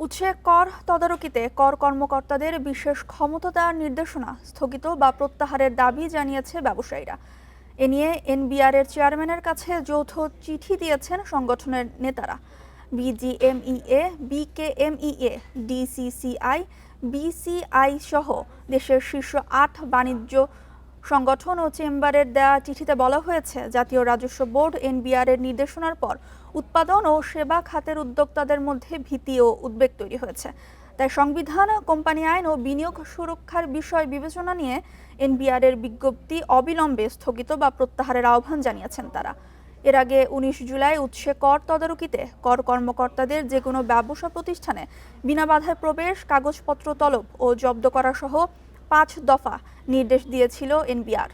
উৎসে কর তদারকিতে কর কর্মকর্তাদের বিশেষ ক্ষমতা দেওয়ার নির্দেশনা স্থগিত বা প্রত্যাহারের দাবি জানিয়েছে ব্যবসায়ীরা। এ নিয়ে এনবিআর-এর চেয়ারম্যানের কাছে যৌথ চিঠি দিয়েছেন সংগঠনের নেতারা। বিজিএমইএ, বিকেএমইএ, ডিসিসিআই, বিসিআই সহ দেশের শীর্ষ ৮ বাণিজ্য সংগঠন ও চেম্বারের দেয়া চিঠিতে বলা হয়েছে, জাতীয় রাজস্ব বোর্ড এনবিআর-এর নির্দেশনার পর উৎপাদন ও সেবা খাতের উদ্যোক্তাদের মধ্যে ভীতি ও উদ্বেগ তৈরি হয়েছে। তাই সংবিধান, কোম্পানি আইন ও বিনিয়োগ সুরক্ষার বিষয় বিবেচনা নিয়ে এনবিআর-এর বিজ্ঞপ্তি অবিলম্বে স্থগিত বা প্রত্যাহারের আহ্বান জানিয়েছেন তারা। এর আগে ১৯ জুলাই উৎসে কর তদারকিতে কর কর্মকর্তাদের যে কোনো ব্যবসা প্রতিষ্ঠানে বিনা বাধায় প্রবেশ, কাগজপত্র তলব ও জব্দ করা সহ ৫ দফা নির্দেশ দিয়েছিল এনবিআর।